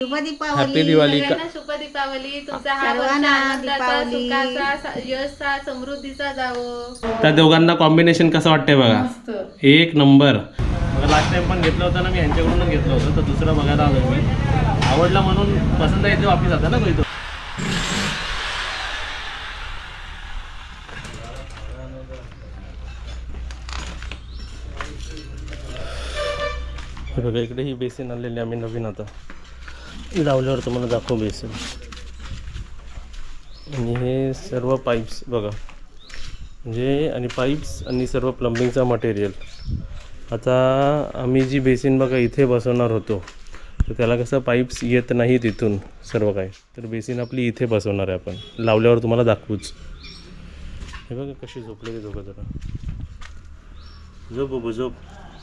शुभ दीपावली. हॅपी दिवाळी. शुभ दीपावली. तुमचा हा वर्ष आनंदाचा, सुखाचा, यशचा, समृद्धीचा जावो. त्या दोघांना कॉम्बिनेशन कसं वाटतंय बघा. मस्त. एक नंबर. बघा लास्ट टाइम पण घेतलं होतं ना मी यांच्याकडूनच घेतलं होतं, तर दुसरं बघायला आलो मी. आवडला म्हणून पसंत आहे ते वापस जातं ना कोई तो. बघा इकडे ही बेसिन आणलेली आम्ही नवीन, आता लावल्यावर तुम्हाला दाखव बेसिन. आणि हे सर्व पाईप्स बघा, म्हणजे आणि पाईप्स आणि सर्व प्लंबिंगचा मटेरियल. आता आम्ही जी बेसिन बघा इथे बसवणार होतो, तर त्याला कसं पाईप्स येत नाही तिथून सर्व काय, तर बेसिन आपली इथे बसवणार आहे आपण. लावल्यावर तुम्हाला दाखवूच. हे बघा कशी झोपले ते दोघं. जरा झोप बघू, झोप.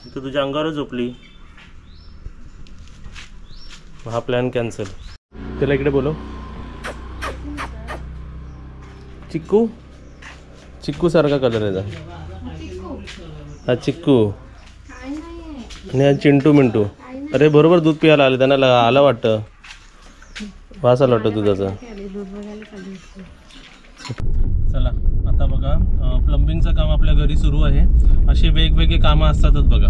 इथं तुझ्या अंगावरच झोपली. हा प्लॅन कॅन्सल. त्याला इकडे बोलव. चिक्कू, चिक्कू सारखा कलर आहे. हा चिक्कू आणि हा चिंटू मिंटू. अरे बरोबर दूध प्यायला आले, त्यांना आलं वाटतं, वास आला वाटतं दुधाचा. चला आता बघा प्लंबिंगचं काम आपल्या घरी सुरू आहे. असे वेगवेगळे कामं असतातच बघा.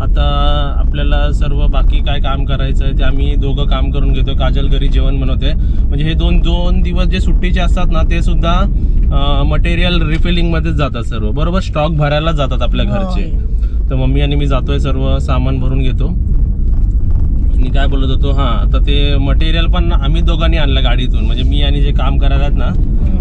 आता आपल्याला सर्व बाकी काय काम करायचं आहे ते आम्ही दोघं काम करून घेतो. काजल घरी जेवण बनवते. म्हणजे हे दोन दिवस जे सुट्टीचे असतात ना, ते सुद्धा मटेरियल रिफिलिंगमध्येच जातात सर्व. बरोबर स्टॉक भरायला जातात आपल्या घरचे. तर मम्मी आणि मी जातोय, सर्व सामान भरून घेतो. आणि काय बोलत होतो, हां तर ते मटेरियल पण आम्ही दोघांनी आणलं गाडीतून. म्हणजे मी आणि जे काम करायला आहेत ना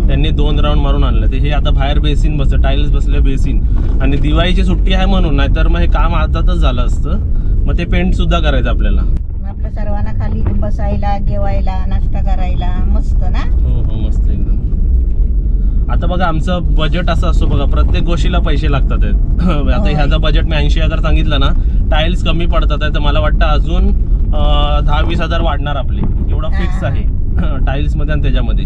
त्यांनी 2 राऊंड मारून आणलं. ते हे आता बाहेर बेसिन बसलं, टाईल्स बसले बेसिन. आणि दिवाळीची सुट्टी आहे म्हणून, नाहीतर मग हे काम अर्धातच झालं असतं. मग ते पेंट सुद्धा करायचं आपल्याला. आपल्या सर्वांना खाली बसायला, जेवायला, नाश्ता करायला मस्त ना. हो मस्त एकदम. आता बघा आमचं बजेट असं असतो बघा, प्रत्येक गोष्टीला पैसे लागतात आहेत. आता ह्याचं बजेट मी 80,000 सांगितलं ना, टाईल्स कमी पडतात आहे, तर मला वाटतं अजून 10-20 हजार वाढणार आपले. एवढा फिक्स आहे टाईल्स मध्ये आणि त्याच्यामध्ये.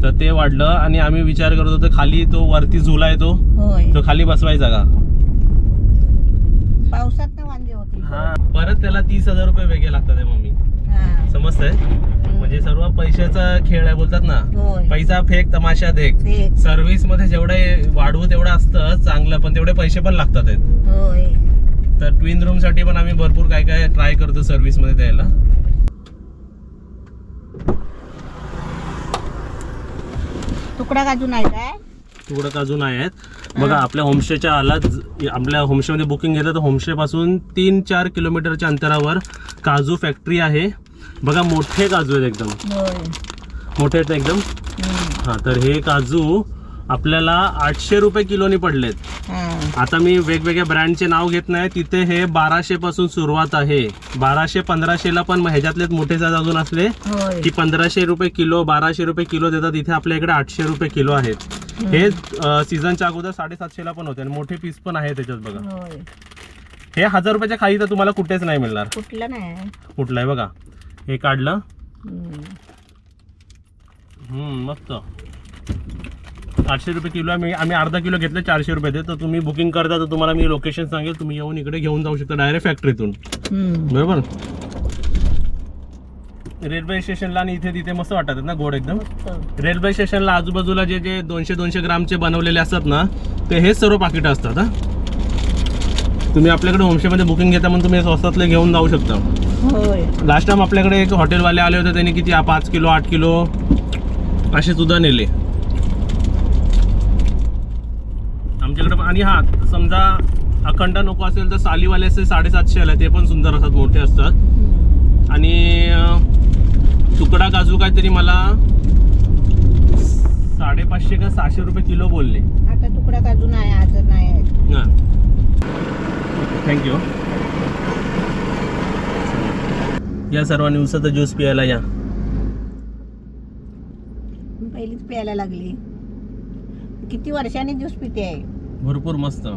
तर ते वाढलं. आणि आम्ही विचार करत होतो खाली तो वरती झुला येतो तो खाली बसवायचा का. पावसात ना वांदे होते. हा परत त्याला 30,000 रुपये वेगळे लागतात मम्मी. समजतंय. म्हणजे सर्व पैशाचा खेळ आहे बोलतात ना, पैसा फेक तमाशा देख. सर्व्हिस मध्ये जेवढे वाढवू तेवढं असतं चांगलं, पण तेवढे पैसे पण लागतात आहेत. तर ट्विन रूम साठी पण आम्ही भरपूर काय काय ट्राय करतो सर्व्हिस मध्ये द्यायला. तुकडा काजू नाही काय, तुकडा काजू नाही आहेत बघा. आपल्या होमस्टेच्या आपल्या होमस्टे मध्ये बुकिंग घेतलं तर होमस्टे पासून 3-4 किलोमीटरच्या अंतरावर काजू फॅक्टरी आहे बघा. मोठे काजू आहेत एकदम, मोठे आहेत एकदम. हा तर हे काजू आपल्याला 800 रुपये किलोनी पडलेत. आता मी वेगवेगळ्या ब्रँडचे नाव घेत नाही. तिथे हे 1200 पासून सुरुवात आहे. 1200-1500 ला पण ह्याच्यातले मोठे साईज अजून असले की 1500 रुपये किलो, 1200 रुपये किलो देतात. इथे आपल्या इकडे 800 रुपये किलो आहेत. हे सीझनच्या अगोदर 750 ला पण होते आणि मोठे पीस पण आहे त्याच्यात बघा. हे 1000 रुपयाच्या खाली तर तुम्हाला कुठेच नाही मिळणार. कुठलं नाही, कुठलं आहे बघा. हे काढलं मस्त. 800 रुपये किलो आम्ही अर्धा किलो घेतलं, 400 रुपये ते. तर तुम्ही बुकिंग करता तर तुम्हाला मी लोकेशन सांगेल, तुम्ही येऊन इकडे घेऊन जाऊ शकता डायरेक्ट फॅक्टरीतून. बरोबर. रेल्वे स्टेशनला आणि इथे तिथे मस्त वाटतात ना गोड एकदम. रेल्वे स्टेशनला आजूबाजूला जे 200-200 ग्रामचे बनवलेले असतात ना, ते हेच सर्व पाकिट असतात. तुम्ही आपल्याकडे होमस्टेमध्ये बुकिंग घेता म्हणून तुम्ही स्वस्तातले घेऊन जाऊ शकता. लास्ट टाइम आपल्याकडे एक हॉटेलवाले आले होते, त्यांनी किती 5 किलो 8 किलो असे सुद्धा नेले आमच्याकडे. आणि हा समजा अखंड नको असेल तर सालीवाले असे 750 आले, ते पण सुंदर असतात, मोठे असतात. आणि तुकडा काजू काहीतरी मला 550 का 600 रुपये किलो बोलले. आता तुकडा काजू नाही, आज नाही. थँक्यू. या सर्वांनी उसाचा ज्यूस प्यायला या. पहिलीच प्यायला लागली. किती वर्षांनी ज्यूस पिते आहे. भरपूर मस्त.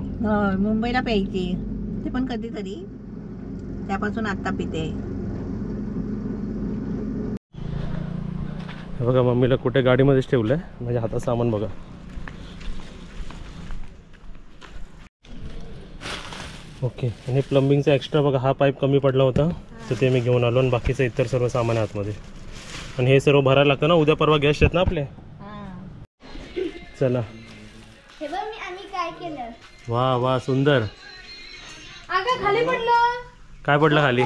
मुंबईला प्यायची, ते पण कधीतरी. त्यापासून आता पिते. बघा मम्मीला कुठे गाडीमध्येच ठेवलंय. माझ्या हातात सामान बघा. ओके. आणि प्लंबिंगचा एक्स्ट्रा बघा, हा पाईप कमी पडला होता. तर ते मी घेऊन आलो आणि बाकीचं इतर सर्व सामान आहे आतमध्ये. आणि हे सर्व भरायला लागतं ना, उद्या परवा गेस्ट आहेत ना आपले. चला. हे बघ मी आम्ही काय केलं. वा वा सुंदर. अगं खाली पडलं. काय पडलं खाली?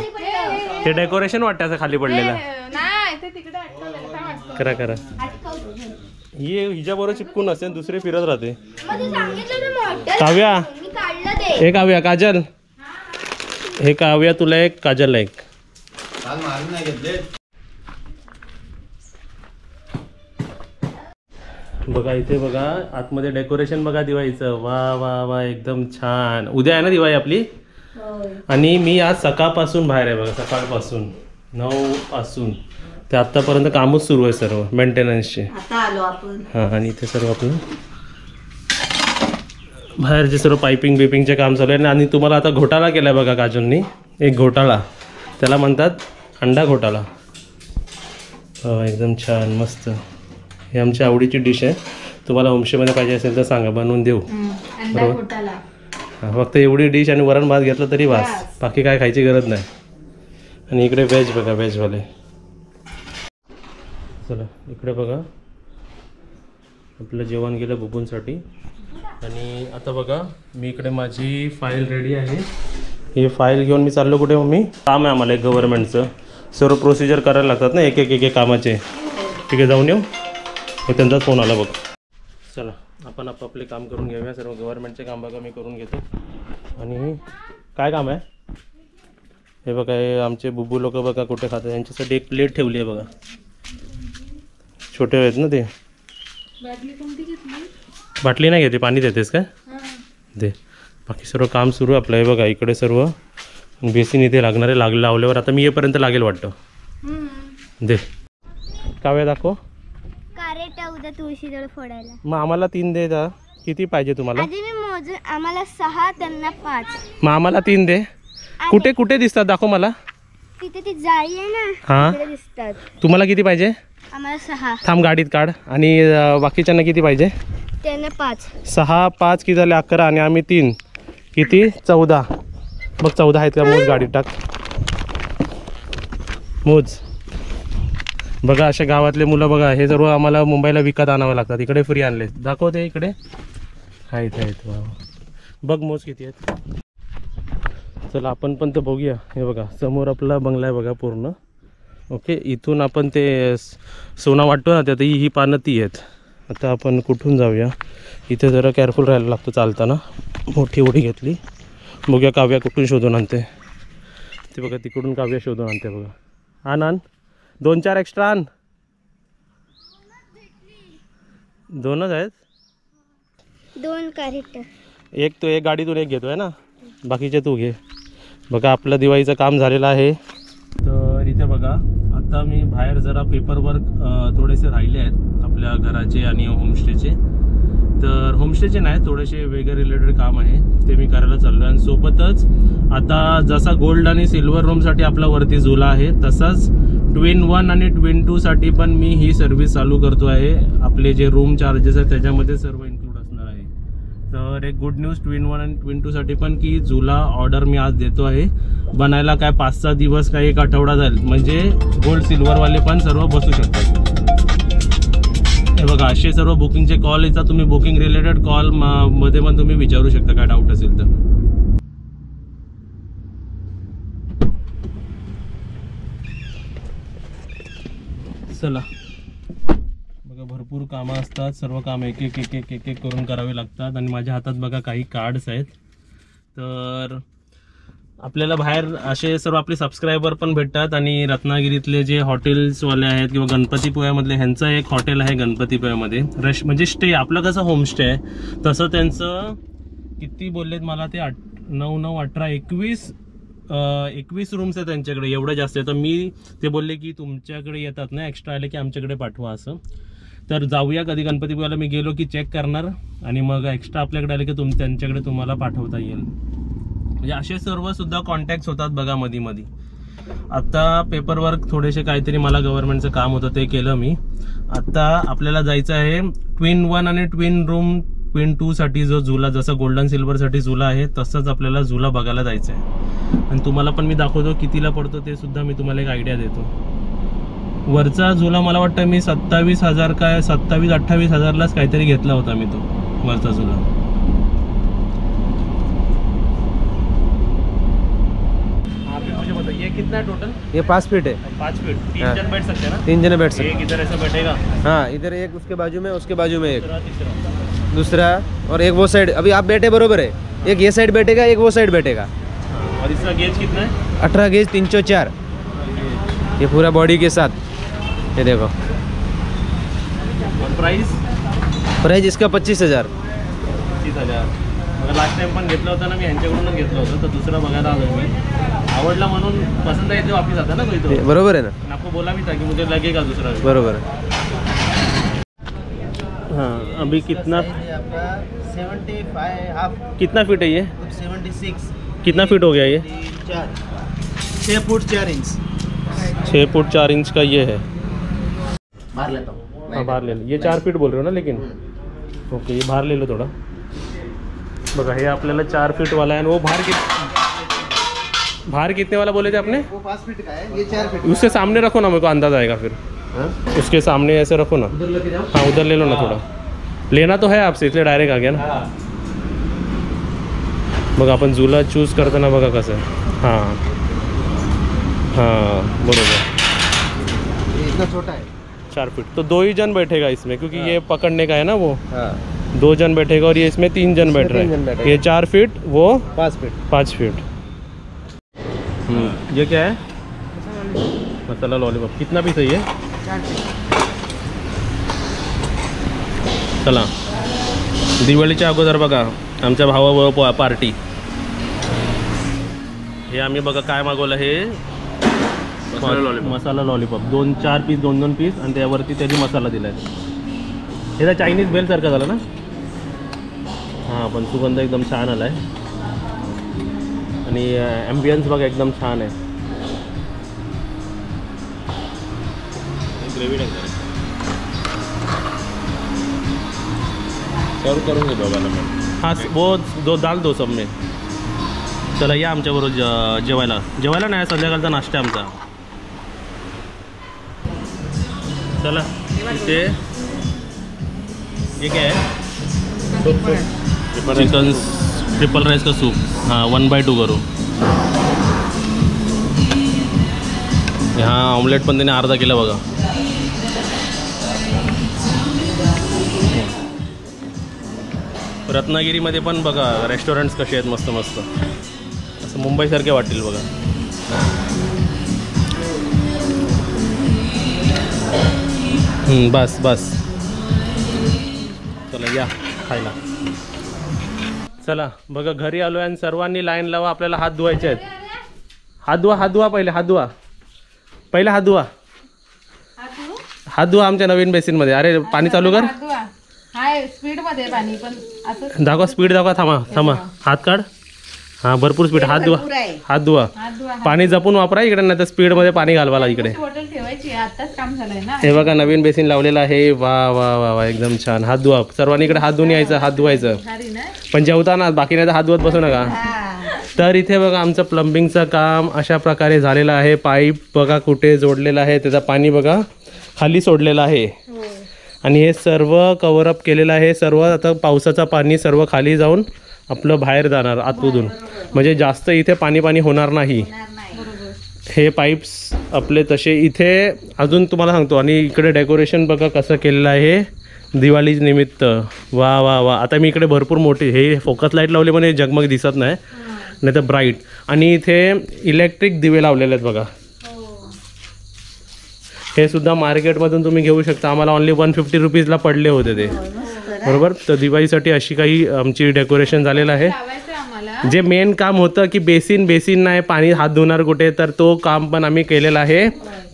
ते डेकोरेशन वाटतं असं खाली पडलेलं. नाही ते तिकडे अटकवलेलं. काय वाटतं? करा करा. ये हिच्याबरोबर चिपकून असेल, दुसरे फिरत राहते. काव्या, मी काढलं ते. हे काव्या, काजल, हे काव्या तुला एक, काजलला एक. बघा इथे बघा आतमध्ये डेकोरेशन बघा दिवाळीचं. वा वा वा एकदम छान. उद्या आहे ना दिवाळी आपली. आणि मी आज सकाळपासून बाहेर आहे बघा, सकाळपासून 9 पासून ते आत्तापर्यंत कामच सुरू आहे सर्व मेंटेनन्सचे. आता आलो आपण. हां आणि इथे सर्व आपलं बाहेरचे सर्व पायपिंग बिपिंगचे काम चालू आहे. आणि तुम्हाला आता घोटाळा केला आहे बघा काजलनी, एक घोटाळा, त्याला म्हणतात अंडा घोटाळा. एकदम छान मस्त. ही आमची आवडीची डिश आहे. तुम्हाला होमस्टेमध्ये पाहिजे असेल तर सांगा, बनवून देऊ. बरोबर. हां फक्त एवढी डिश आणि वरण भात घेतलं तरी वास, बाकी काय खायची गरज नाही. आणि इकडे व्हेज बघा, व्हेजवाले. चला इकडे बघा आपलं जेवण गेलं बुबूंसाठी. आणि आता बघा मी इकडे माझी फाईल रेडी आहे. ही फाईल घेऊन मी चाललो कुठे मम्मी? काम आहे आम्हाला एक गव्हर्नमेंटचं, सर्व प्रोसिजर करायला लागतात ना एक एक कामाचे. ठीक आहे जाऊन येऊ. त्यांचाच फोन आला बघ. चला आपण आपापले काम करून घेऊया. सर्व गव्हर्नमेंटचे काम बघा मी करून घेतो. आणि काय काम आहे हे बघा, हे आमचे बुबू लोक बघा कुठे खातात. यांच्यासाठी एक प्लेट ठेवली आहे बघा, छोटे आहेत ना ते. बाटली नाही घेते, पाणी देतेस काय? दे. बाकी सर्व काम सुरू आहे आपलं. हे बघा इकडे सर्व बेसिन इथे लागणार आहे, लावल्यावर आता मी येईपर्यंत लागेल वाटतं. दे काव्या दाखव. कारेट उद्या तुळशीजवळ फोडायला. मग आम्हाला 3 दे जा. किती पाहिजे तुम्हाला? आधी मी मोजून, आम्हाला 6 त्यांना 5. मग आम्हाला 3 दे. कुठे कुठे दिसतात दाखव मला. तिथे ती जाळी आहे ना, हां तिकडे दिसतात. तुम्हाला किती पाहिजे? आम्हाला 6. थांब गाडीत काढ. आणि बाकीच्यांना किती पाहिजे? त्यांना 5. 6 5 किती झाले? 11 आणि आम्ही 3 किती? 14. मग 14 आहेत का? मोज गाडीत टाक, मोज. बघा अशा गावातले मुलं बघा, हे सर्व आम्हाला मुंबईला विकत आणावं लागतात. इकडे फ्री आणले. दाखवते इकडे आहेत आहेत. वा बघ मोज किती आहेत. चला आपण पण तर बघूया. हे बघा समोर आपला बंगला आहे बघा पूर्ण. ओके इथून आपण ते सोना वाटतो ना त्यात ही पानं ती आहेत. आता आपण कुठून जाऊया? इथे जरा केअरफुल राहायला लागतो चालताना. मोठी उडी घेतली. बघूया काव्या कुठून शोधून आणते ते. बघा तिकडून काव्या शोधून आणते बघा. आण 2-4 एक्स्ट्रा आण. 2च आहेत. 2 कारेट. एक तो एक गाडीतून एक घेतो आहे ना, बाकीचे तू घे. बघा आपलं दिवाळीचं काम झालेलं आहे. तर इथे बघा आता मी बाहेर जरा पेपरवर्क थोडेसे राहिले आहेत आपल्या घराचे आणि होमस्टेचे. तर होमस्टेचे नाही, थोडेसे वेगळे रिलेटेड काम आहे ते मी करायला चाललो आहे. आणि सोबतच आता जसा गोल्ड आणि सिल्वर रूमसाठी आपला वरती झुला आहे, तसाच ट्विन 1 आणि ट्विन 2 साठी पण मी ही सर्व्हिस चालू करतो आहे. आपले जे रूम चार्जेस आहेत त्याच्यामध्ये सर्व इन्क्लूड असणार आहे. तर एक गुड न्यूज ट्विन 1 आणि ट्विन 2 साठी पण की झुला ऑर्डर मी आज देतो आहे. बनायला काय 5-6 दिवस काही 1 आठवडा जाईल, म्हणजे गोल्ड सिल्वरवाले पण सर्व बसू शकतात. हे बघा असे सर्व बुकिंगचे कॉल येतात. तुम्ही बुकिंग रिलेटेड कॉल मध्ये पण तुम्ही विचारू शकता काय डाऊट असेल तर. चला बघा भरपूर कामं असतात. सर्व काम एक एक करून करावे लागतात. आणि माझ्या हातात बघा काही कार्ड्स आहेत. तर आपल्याला बाहेर असे सर्व आपले सबस्क्रायबर पण भेटतात. आणि रत्नागिरीतले जे हॉटेल्सवाले आहेत किंवा गणपतीपुळ्यामधले, ह्यांचं एक हॉटेल आहे गणपतीपुळ्यामध्ये म्हणजे स्टे. आपलं कसं होमस्टे आहे तसं त्यांचं किती बोललेत मला ते 9, 9, 18, 21 रूम्स आहेत त्यांच्याकडे. एवढं जास्त आहे. तर मी ते बोलले की तुमच्याकडे येतात ना एक्स्ट्रा आले की आमच्याकडे पाठवा असं. तर जाऊया कधी गणपतीपुळ्याला. मी गेलो की चेक करणार आणि मग एक्स्ट्रा आपल्याकडे आले की त्यांच्याकडे तुम्हाला पाठवता येईल. म्हणजे असे सर्व सुद्धा कॉन्टॅक्ट्स होतात बघा मधी. आता पेपरवर्क थोडेसे काहीतरी मला गव्हर्नमेंटचं काम होतं ते केलं मी. आता आपल्याला जायचं आहे ट्विन 1 आणि ट्विन रूम क्वीन 2 साठी जो झुला, जसं गोल्डन सिल्वर साठी झुला आहे तसंच आपल्याला झुला बघायला जायचं आहे. आणि तुम्हाला पण मी दाखवतो कितीला पडतो ते सुद्धा मी तुम्हाला एक आयडिया देतो. वरचा झुला मला वाटतं मी 27,000 काय 27-28,000लाच काहीतरी घेतला होता मी तो वरचा झुला. ये कितना है टोटल? ये 5 फीट है. 5 फीट. 3 हाँ। जन बैठ सकते हैं ना? 3 जने बैठ सकते एक इधर ऐसा बैठेगा, हैं. हाँ, इधर एक, उसके बाजू में, उसके बाजू में एक, तीसरा. दूसरा, और एक वो साइड. अभी आप बैठे बरोबर है. एक ये साइड बैठेगा, एक वो साइड बैठेगा. और इसका गेज कितना है? 18 गेज 304. ये पूरा बॉडी के साथ. ये देखो. और प्राइस? प्राइस इसका 25,000. 25,000. मग लास्ट टाइम पण घेतलं होतं ना मी, यांच्याकडूनच घेतलं होतं, तर दुसरा बघायला आलो मी. आवडला म्हणून पसंद आहे ते वापस आता ना कोई तो. बरोबर है ना? आपको बोला भी था कि मुझे लगेगा दूसरा. बरोबर है. हाँ, अभी कितना 75 हाफ. कितना फीट है ये? 76. कितना फीट हो गया ये? 6 फुट 4 इंच. 6 फुट 4 इंच का ये है. बाहर लेता हूँ. हाँ, बाहर ले लो. ये 4 फीट बोल रहे हो ना, लेकिन ओके, ये बाहर ले लो थोड़ा. बघा, हे आपल्याला 4 फीट वाला है. और वो बाहर कितने वाला बोले थे आपने? वो 5 फीट का है, ये 4 फीट. उसके सामने रखो ना, मेरे को अंदाज़ आएगा फिर. उसके सामने ऐसे रखो ना. उधर लेके जाओ. हाँ, उधर ले लो ना थोड़ा. लेना तो है आपसे, इसलिए डायरेक्ट आ गया ना. बघा, आपण झुला चूज करताना बघा कसं आहे. हां हां, बरोबर. ये इतना छोटा है. 4 फीट तो 2 ही जन बैठेगा इसमें, क्योंकि ये पकड़ने का है ना वो. हाँ, 2 जन बैठेगा और ये इसमें 3 जन बैठ रहे तीन जन हैं. बैठेगा. ये 4 फीट, वो 5 फीट. 5 फीट. ये क्या है? मसाला लॉलीपॉप. कितना पीस है ये? 4 फीट. चला, दिवाळीच्या अगोदर बघा आमच्या भावाबरोबर पार्टी. हे आम्ही बघा काय मागवलं, हे मसाला लॉलीपॉप. 2-4 पीस, 2-2 पीस, आणि त्यावरती त्याची मसाला दिला आहे. हे तर चायनीज बेलसारखं झालं ना. हां, पण सुगंध एकदम छान आला आहे. आणि ॲम्बियन्स बघा एकदम छान आहे. ग्रेव्ही टाकणार सर्व करून घे बाबाला मग. हां, वो दाल दो सब में. चला, या आमच्याबरोबर जेवायला नाही, संध्याकाळचा नाश्ता आमचा. चला, इथे ये क्या है? चिकन ट्रिपल राइस का सूप. हाँ, 1/2 करो. हाँ, ऑमलेट पण त्याने अर्धा केला बघा. रत्नागिरीमध्ये पण बघा रेस्टॉरंट्स कसे आहेत, मस्त मस्त. असं मुंबईसारखे वाटतील बघा. बस बस. चला, या खायला. चला बघा, घरी आलो आहे आणि सर्वांनी लाईन लावा, आपल्याला हात धुवायचे आहेत. हात धुवा पहिले. हात धुवा आमच्या नवीन बेसिनमध्ये. अरे, पाणी चालू कर. हाय, स्पीड मध्ये पाणी, पण असं दाखवा, स्पीड दाखवा. थांबा, हात काढ. हां, भरपूर स्पीड. हात धुवा. पाणी जपून वापरा इकडे, नाही तर स्पीडमध्ये पाणी घालवाला इकडे. बॉटल ठेवायची, आताच काम झालंय ना. हे बघा, नवीन बेसिन लावलेलं आहे. वा वा वा वा, एकदम छान. हात धुवा सर्वांनी. इकडे हात धुवून यायचं, हात धुवायचं. पण जेवताना बाकी नाही तर हात धुवत बसू नका. तर इथे बघा आमचं प्लंबिंगचं काम अशा प्रकारे झालेलं आहे. पाईप बघा कुठे जोडलेला आहे, त्याचं पाणी बघा खाली सोडलेलं आहे. आणि हे सर्व कव्हरअप केलेलं आहे. सर्व आता पावसाचं पाणी सर्व खाली जाऊन आपलं बाहेर जाणार आतमधून, म्हणजे जास्त इथे पाणी होणार नाही. हे पाईप्स आपले तसे इथे अजून तुम्हाला सांगतो. आणि इकडे डेकोरेशन बघा कसं केलेलं आहे दिवाळी निमित्त. वा वा वा. आता मी इकडे भरपूर मोठी हे फोकस लाईट लावले, पण हे जगमग दिसत नाही, नाही तर ब्राईट. आणि इथे इलेक्ट्रिक दिवे लावलेले आहेत बघा. हे सुद्धा मार्केटमधून तुम्ही घेऊ शकता. आम्हाला ओन्ली 150 रुपीजला पडले होते ते, बरोबर. तर दिवाळीसाठी अशी काही आमची डेकोरेशन झालेलं आहे. जे मेन काम होतं की बेसिन नाही, पाणी हात धुणार कुठे, तर तो काम पण आम्ही केलेला आहे.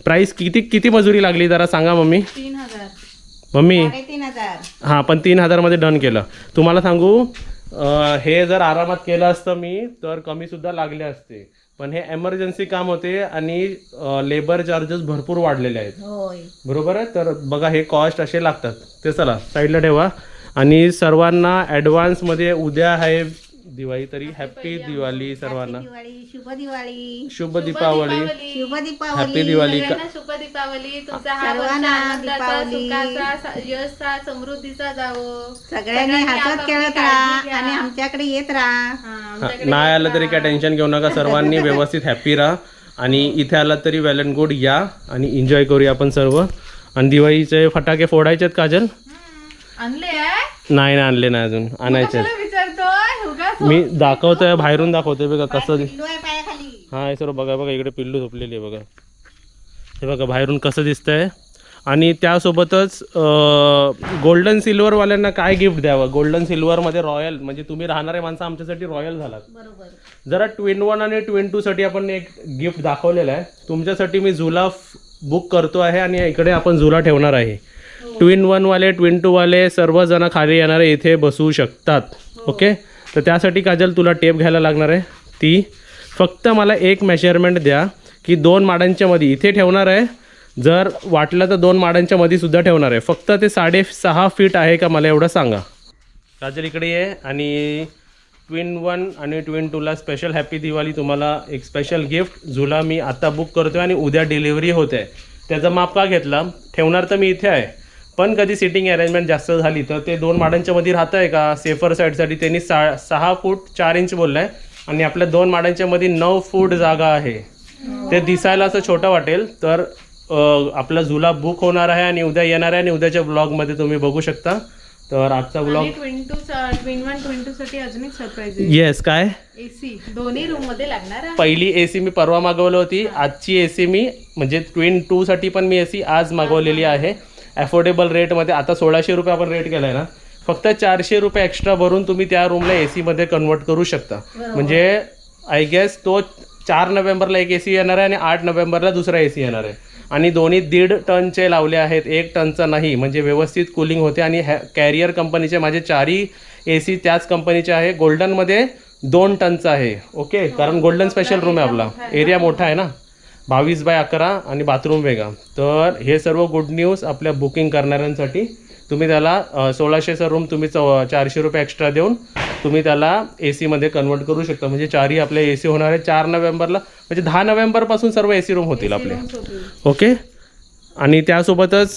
प्राइस किती मजुरी लागली जरा सांगा मम्मी. 3,000. मम्मी 3,000. हां, पण 3,000 मध्ये डन केलं. तुम्हाला सांगू, हे जर आरामात केलं असतं मी तर कमी सुद्धा लागले असते, पण हे एमर्जन्सी काम होते आणि लेबर चार्जेस भरपूर वाढलेले आहेत, बरोबर आहे. तर बघा हे कॉस्ट असे लागतात. ते चला साईडला ठेवा. आणि सर्वांना ॲडव्हान्समध्ये उद्या आहे दिवाळी, तरी हॅपी दिवाळी सर्वांना. दिवाळी, शुभ दिवाळी, शुभ दीपावली, शुभ दीपावली, हॅपी दिवाळी. सगळ्यांना शुभ दीपावली. तुमचा हा वर्ष सर्वांना आनंदाचा, दीपावली. सुखाचा, यशचा, समृद्धीचा जावो. सगळ्यांनी हसत आपापली खेळत काळजी राहा घ्या. आणि आमच्याकडे येत राहा. आमच्याकडे नाही आलं तरी काय टेन्शन घेऊ नका, सर्वांनी व्यवस्थित हॅपी राहा. आणि इथे आलात तरी वेल अँड गुड या आणि एन्जॉय करूया आपण सर्व. आणि दिवाळीचे फटाके फोडायचे आहेत काजल? आणले नाही ना, आणले नाही अजून, आणायचे. विचारतोय उगाच. मी दाखवतोय, बाहेरून दाखवतोय बघा कसं. पिल्लू आहे पायाखाली. हा हे सर्व बघा बघा, इकडे पिल्लू झोपलेली आहे बघा, हे बघा बाहेरून कसं दिसतंय. आणि त्यासोबतच गोल्डन सिल्वरवाल्यांना काय गिफ्ट द्यावं? गोल्डन सिल्वरमध्ये रॉयल, म्हणजे तुम्ही राहणारे माणसं आमच्यासाठी रॉयल झालात. बरोबर. जरा ट्विन 1 आणि ट्विन 2 साठी आपण एक गिफ्ट दाखवलेलं आहे. तुमच्यासाठी मी झुला बुक करतो आहे आणि इकडे आपण झुला ठेवणार आहे. ट्विन 1 वाले, ट्विन 2 वाले सर्वजण खाली येणारे इथे बसू शकतात. ओके, तर त्यासाठी काजल तुला टेप घ्यायला लागणार आहे. ती फक्त मला एक मेजरमेंट द्या की 2 माडांच्या मध्ये इथे ठेवणार आहे, जर वाटलं तर 2 माडांच्या मध्ये सुद्धा ठेवणार आहे. फक्त ते 6.5 फीट आहे का मला एवढं सांगा. काजल इकडे ये. आणि ट्विन 1 आणि ट्विन 2ला स्पेशल हॅपी दिवाळी. तुम्हाला एक स्पेशल गिफ्ट झुला मी आता बुक करतो आहे आणि उद्या डिलिव्हरी होते आहे. त्याचा माप का घेतला? ठेवणार तर मी इथे आहे, पण कधी सिटिंग अरेंजमेंट जास्त झाली तर ते 2 माडांच्या मध्ये राहतं आहे का सेफर साईडसाठी त्यांनी 6 फूट 4 इंच बोललं आहे. आणि आपल्या 2 माडांच्या मध्ये 9 फूट जागा आहे. ते दिसायला असं छोटं वाटेल, तर आपला झुला बुक होणार आहे आणि उद्या येणार आहे आणि उद्याच्या ब्लॉगमध्ये तुम्ही बघू शकता. तर आजचा ब्लॉग ट्विन 1 ट्विन 2 साठी अजून एक सरप्राईज आहे. येस, काय? एसी दोन्ही रूम मध्ये लागणार आहे. पहिली एसी मी परवा मागवली होती, आजची एसी मी म्हणजे ट्विन 2 साठी पण मी एसी आज मागवलेली आहे अफोर्डेबल रेटमध्ये. आता 1600 रुपये आपण रेट केला आहे ना, फक्त 400 रुपये एक्स्ट्रा भरून तुम्ही त्या रूमला एसीमध्ये कन्वर्ट करू शकता. म्हणजे आय गेस तो 4 नोव्हेंबरला एक एसी येणार आहे आणि 8 नोव्हेंबरला दुसरा एसी येणार आहे. आणि दोन्ही 1.5 टनचे लावले आहेत, 1 टनचा नाही. म्हणजे व्यवस्थित कूलिंग होते. आणि कॅरियर कंपनीचे माझे 4ही एसी त्याच कंपनीचे आहे. गोल्डनमध्ये 2 टनचा आहे. ओके, कारण गोल्डन स्पेशल रूम आहे आपला, एरिया मोठा आहे ना, 22x11 आणि बाथरूम वेगळा. तर हे सर्व गुड न्यूज आपल्या बुकिंग करणाऱ्यांसाठी. तुम्ही त्याला 1600चा रूम तुम्ही 400 रुपये एक्स्ट्रा देऊन तुम्ही त्याला एसीमध्ये कन्वर्ट करू शकता. म्हणजे 4ही आपले एसी होणार आहे 4 नोव्हेंबरला. म्हणजे 10 नोव्हेंबरपासून सर्व एसी रूम होतील आपले. ओके, आणि त्यासोबतच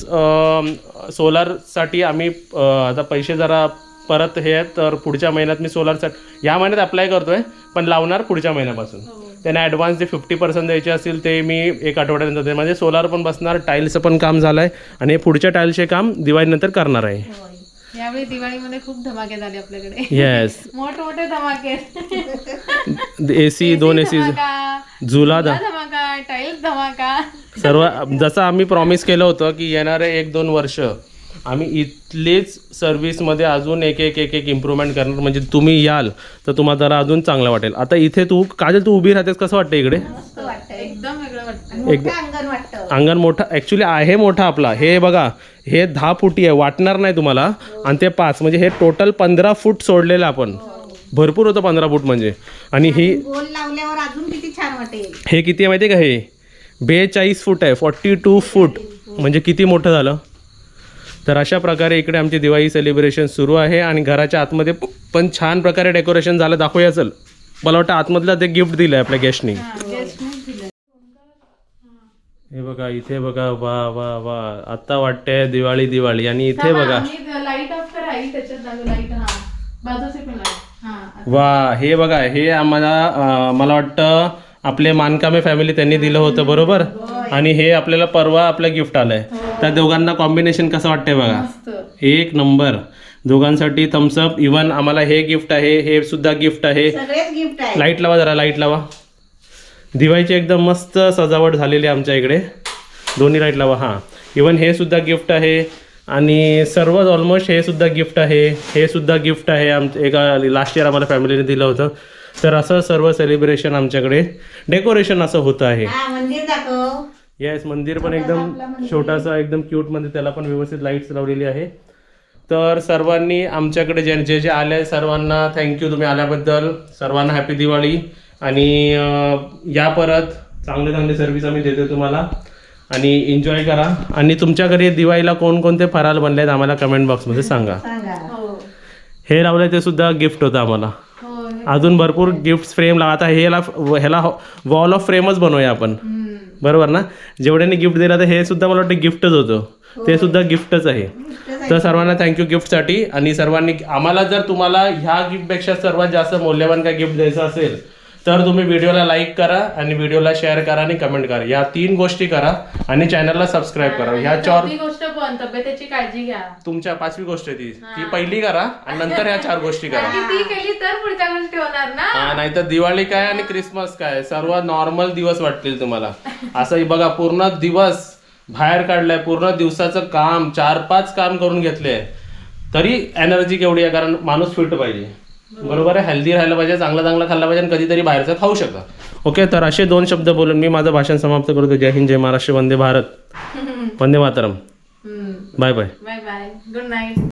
सोलारसाठी आम्ही आता पैसे जरा परत हे आहेत, तर पुढच्या महिन्यात मी सोलारसाठी या महिन्यात अप्लाय करतो आहे, पण लावणार पुढच्या महिन्यापासून. त्यांना ॲडव्हान्स जे 50% द्यायचे असतील ते मी 1 आठवड्यानंतर दे. म्हणजे सोलार पण बसणार, टाईल्सचं पण काम झालं आहे आणि पुढच्या टाईल्सचे काम दिवाळीनंतर करणार आहे. यावेळी दिवाळीमध्ये खूप धमाके झाले आपल्याकडे. येस, मोठमोठे धमाके. एसी 2 एसी, झुला धमाका, टाईल्स धमाका, सर्व. जसं आम्ही प्रॉमिस केलं होतं की येणारे 1-2 वर्ष आम्ही इथलेच सर्व्हिसमध्ये अजून एक इम्प्रूव्हमेंट करणार. म्हणजे तुम्ही याल तर तुम्हाला जरा अजून चांगलं वाटेल. आता इथे तू काजल तू उभी राहतेस, कसं वाटतं इकडे? एकदम वेगळं वाटतं. मोठं अंगण वाटतं. अंगण मोठं ॲक्च्युली आहे, मोठा आपला. हे बघा, हे 10 फुटी आहे, वाटणार नाही तुम्हाला. आणि ते 5 म्हणजे हे टोटल 15 फूट सोडलेलं आपण. भरपूर होतं 15 फूट म्हणजे. आणि ही गोल लावल्यावर अजून किती छान वाटेल. हे किती आहे माहिती आहे का? हे 42 फूट आहे, 42 फूट. म्हणजे किती मोठं झालं. तर अशा प्रकारे इकडे आमची दिवाळी सेलिब्रेशन सुरू आहे. आणि घराच्या आतमध्ये पण छान प्रकारे डेकोरेशन झालं. दाखवूया चल. मला वाटतं आतमधलं ते गिफ्ट दिलं आहे आपल्या गेस्टनी. हे बघा, इथे बघा, वा वा वा, आता वाटतंय दिवाळी दिवाळी. आणि इथे बघा, लाईट ऑफ करा, त्याच्यात लाईट. हा, बाजूचे पण लाईट. वा, हे बघा, हे आम्हाला मला वाटतं आपले मानकामे फॅमिली त्यांनी दिलं होतं, बरोबर. आणि हे आपल्याला परवा आपलं गिफ्ट आलंय. त्या दोघांना कॉम्बिनेशन कसं वाटतंय बघा, 1 नंबर. दोघांसाठी थम्सअप. इव्हन आम्हाला हे गिफ्ट आहे, हे सुद्धा गिफ्ट आहे. सगळेच गिफ्ट आहे. लाईट लावा जरा, लाईट लावा. दिवाळीची एकदम मस्त सजावट झालेली आहे आमच्या इकडे. दोन्ही लाईट लावा. हां, इव्हन हे सुद्धा गिफ्ट आहे. आणि सर्वच ऑलमोस्ट हे सुद्धा गिफ्ट आहे. हे सुद्धा गिफ्ट आहे. एका लास्ट इयर आम्हाला फॅमिलीने दिलं होतं. तर असं सर्व सेलिब्रेशन आमच्याकडे डेकोरेशन असं होतं आहे. मंदिर दाखव. येस, मंदिर पण एकदम छोटासा, एकदम क्यूट मध्ये, त्याला पण व्यवस्थित लाईट्स लावलेली आहे. तर सर्वांनी आमच्याकडे जे जे आले सर्वांना थँक्यू तुम्ही आल्याबद्दल. सर्वांना हॅपी दिवाळी. आणि या परत चांगले सर्व्हिस आम्ही देतो तुम्हाला. आणि एन्जॉय करा. आणि तुमच्या घरी दिवाळीला कोणकोणते फराळ बनले आहेत आम्हाला कमेंट बॉक्समध्ये सांगा. सांगा. हे लावलं ते सुद्धा गिफ्ट होतं आम्हाला. हो अजून भरपूर गिफ्ट फ्रेम लावा. आता ह्याला वॉल ऑफ फ्रेमच बनवूया आपण, बरोबर ना. जेवढ्यांनी गिफ्ट दिलं तर हे सुद्धा मला वाटतं गिफ्टच होतं, ते सुद्धा गिफ्टच आहे. तर सर्वांना थँक्यू गिफ्टसाठी. आणि सर्वांनी आम्हाला, जर तुम्हाला ह्या गिफ्टपेक्षा सर्वात जास्त मौल्यवान काय गिफ्ट द्यायचं असेल तर तुम्ही व्हिडिओला लाईक करा आणि व्हिडिओला शेअर करा आणि कमेंट करा. या 3 गोष्टी करा आणि चॅनलला सबस्क्राईब करा. ह्या 4 गोष्ट पण तब्येतीची काळजी घ्या. तुमच्या 5वी गोष्ट आहे ती पहिली करा आणि नंतर ह्या 4 गोष्टी करा. ती केली तर पुढच्या गोष्टी होणार ना. हा, नाहीतर दिवाळी काय आणि क्रिसमस काय सर्व नॉर्मल दिवस वाटतील तुम्हाला. असं बघा, पूर्ण दिवस बाहेर काढलाय, पूर्ण दिवसाचं काम 4-5 काम करून घेतले, तरी एनर्जी केवढी आहे, कारण माणूस फिट पाहिजे, बरोबर आहे. हेल्दी राहायला पाहिजे, चांगलं खाल्लं पाहिजे आणि कधीतरी बाहेरचं खाऊ शकता. ओके, तर असे 2 शब्द बोलून मी माझं भाषण समाप्त करतो. जय हिंद, जय महाराष्ट्र, वंदे भारत, वंदे मातरम. Bye bye. Bye bye, good night.